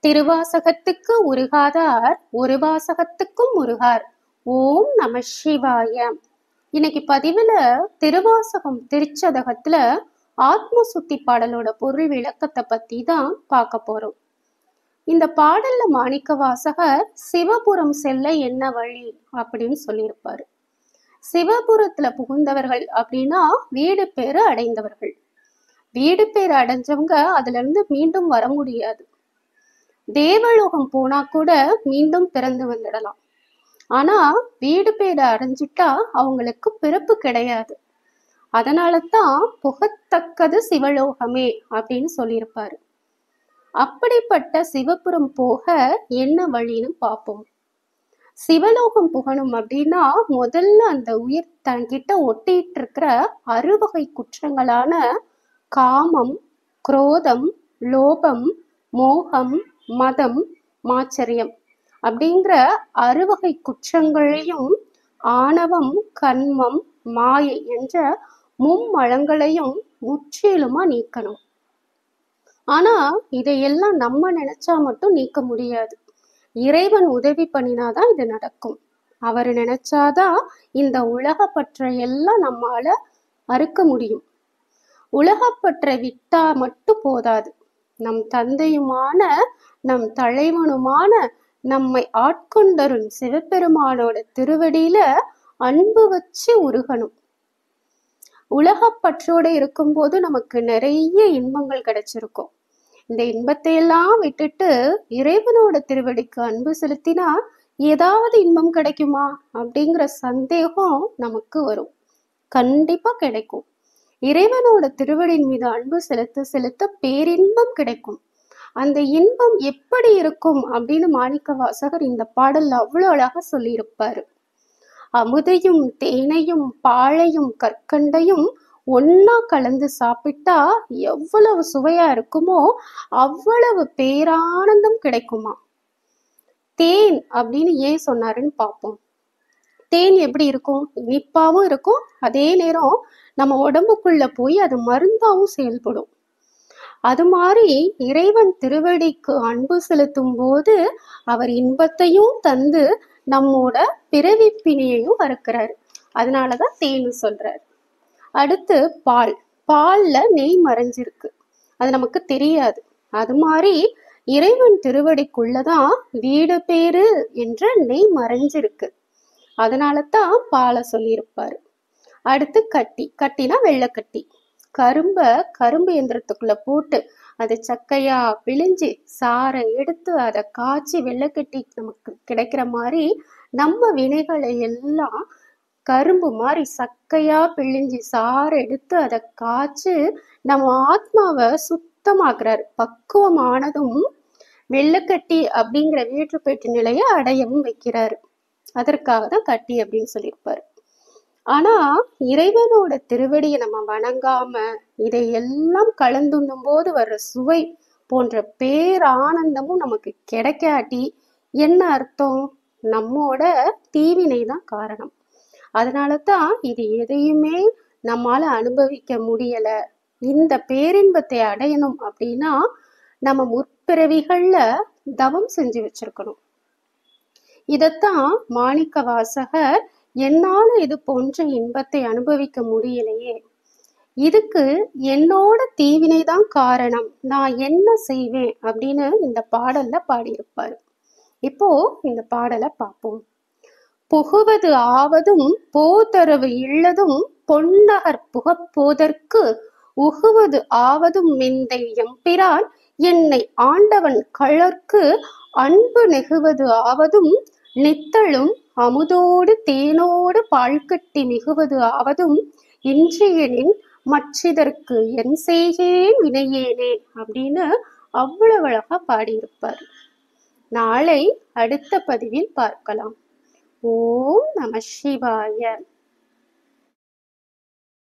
திருவாசகத்துக்கு உருகாதார் ஒரு வாசகத்துக்கும் உருகார். ஓம் நம சிவாய. இன்னைக்கு பதிவுல திருவாசகம் திருச்சதகத்துல ஆத்ம சுத்தி பாடலோட பொருள் விளக்கத்தை பத்தி தான் பார்க்க போறோம். இந்த பாடல்ல மாணிக்க வாசகர் சிவபுரம் செல்ல என்ன வழி அப்படின்னு சொல்லியிருப்பாரு. சிவபுரத்துல புகுந்தவர்கள் அப்படின்னா வீடு பேரு அடைந்தவர்கள். வீடு பேரு அடைஞ்சவங்க அதுல இருந்து மீண்டும் வர முடியாது. தேவலோகம் போனா கூட மீண்டும் பிறந்து வந்துடலாம். ஆனா வீடு பேரை அடைஞ்சிட்டா அவங்களுக்கு பிறப்பு கிடையாது. அதனாலதான் புகத்தக்கது சிவலோகமே அப்படின்னு சொல்லியிருப்பாரு. அப்படிப்பட்ட சிவபுரம் போக என்ன வழின்னு பார்ப்போம். சிவலோகம் புகணும் அப்படின்னா முதல்ல அந்த உயிர் தன்கிட்ட ஒட்டிட்டு இருக்கிற அறுவகை குற்றங்களான காமம், குரோதம், லோபம், மோகம், மதம், மாச்சரியம் அப்படிங்கிற அறுவகை குற்றங்களையும் ஆணவம், கன்மம், மாயை என்ற மும்மலங்களையும் முற்றிலுமா நீக்கணும். ஆனா இதையெல்லாம் நம்ம நினைச்சா மட்டும் நீக்க முடியாது. இறைவன் உதவி பண்ணினாதான் இது நடக்கும். அவர் நினைச்சாதான் இந்த உலகப்பற்றை எல்லாம் நம்மால அறுக்க முடியும். உலகப்பற்றை விட்டா மட்டும் போதாது. நம் தந்தையுமான நம் தலைவனுமான நம்மை ஆட்கொண்டருள் சிவபெருமானோட திருவடியில அன்பு வச்சு உருகணும். உலகப்பற்றோட இருக்கும்போது நமக்கு நிறைய இன்பங்கள் கிடைச்சிருக்கும். இந்த இன்பத்தை எல்லாம் விட்டுட்டு இறைவனோட திருவடிக்கு அன்பு செலுத்தினா ஏதாவது இன்பம் கிடைக்குமா அப்படிங்கிற சந்தேகம் நமக்கு வரும். கண்டிப்பா கிடைக்கும். இறைவனோட திருவடியின் மீது அன்பு செலுத்த செலுத்த பேரின்பம் கிடைக்கும். அந்த இன்பம் எப்படி இருக்கும் அப்படின்னு மாணிக்க வாசகர் இந்த பாடல்ல அவ்வளவு அழகா சொல்லியிருப்பாரு. அமுதையும் தேனையும் பாழையும் கற்கண்டையும் ஒன்னா கலந்து சாப்பிட்டா எவ்வளவு சுவையா இருக்குமோ அவ்வளவு பேரானந்தம் கிடைக்குமா. தேன் அப்படின்னு ஏன் சொன்னாருன்னு பார்ப்போம். தேன் எப்படி இருக்கும்? இனிப்பாவும் இருக்கும், அதே நேரம் நம்ம உடம்புக்குள்ள போய் அது மருந்தாவும் செயல்படும். அது மாதிரி இறைவன் திருவடிக்கு அன்பு செலுத்தும் போது அவர் இன்பத்தையும் தந்து நம்மோட பிறவிப்பினையையும் அறுக்கிறாரு. அதனாலதான் தேன் சொல்றாரு. அடுத்து பால். பால்ல நெய் மறைஞ்சிருக்கு, அது நமக்கு தெரியாது. அது மாதிரி இறைவன் திருவடிக்குள்ளதான் வீடு பேரு என்ற நெய் மறைஞ்சிருக்கு. அதனாலதான் பாலை சொல்லியிருப்பாரு. அடுத்து கட்டி. கட்டினா வெள்ளைக்கட்டி. கரும்பு எந்திரத்துக்குள்ள போட்டு அதை சக்கையா பிழிஞ்சு சாறை எடுத்து அதை காய்ச்சி வெள்ளைக்கட்டி நமக்கு கிடைக்கிற மாதிரி நம்ம வினைகளை எல்லாம் கரும்பு மாதிரி சக்கையா பிழிஞ்சு சாறை எடுத்து அதை காய்ச்சி நம்ம ஆத்மாவை சுத்தமாக்குறாரு. பக்குவமானதும் வெள்ளைக்கட்டி அப்படிங்கிற வேற்றுப்பேட்டு நிலையை அடையவும் வைக்கிறாரு. அதற்காக தான் கட்டி அப்படின்னு சொல்லியிருப்பாரு. ஆனா இறைவனோட திருவடியை நம்ம வணங்காம இதையெல்லாம் கலந்துண்ணும் போது வர்ற சுவை போன்ற பேரானந்தமும் நமக்கு கிடைக்காட்டி என்ன அர்த்தம்? நம்மோட தீவினை தான் காரணம். அதனாலதான் இது எதையுமே நம்மால அனுபவிக்க முடியல. இந்த பேரின்பத்தை அடையணும் அப்படின்னா நம்ம முற்பிறவிகள்ல தவம் செஞ்சு வச்சிருக்கணும். இதத்தான் மாணிக்க வாசகர் என்னால இது போன்ற இன்பத்தை அனுபவிக்க முடியலையே, இதுக்கு என்னோட தீவினை தான் காரணம், நான் என்ன செய்வேன் அப்படின்னு இந்த பாடல்ல பாடியிருப்பாரு. இப்போ இந்த பாடலை பார்ப்போம். புகுவது ஆவதும் போதரவு இல்லதும் பொன்னகர் புகப்போதற்கு உகுவது ஆவதும் மெந்தை எம்பிரான் என்னை ஆண்டவன் கழற்கு அன்பு நெகுவது ஆவதும் நித்தளும் அமுதோடு தேனோடு பால்கட்டி மிகுவது ஆவதும் இன்றியனின் மற்றிதற்கு என் செய்கேன் வினையேனே அப்படின்னு அவ்வளவு அழகா பாடியிருப்பார். நாளை அடுத்த பதிவில் பார்க்கலாம். ஓம் நம சிவாய.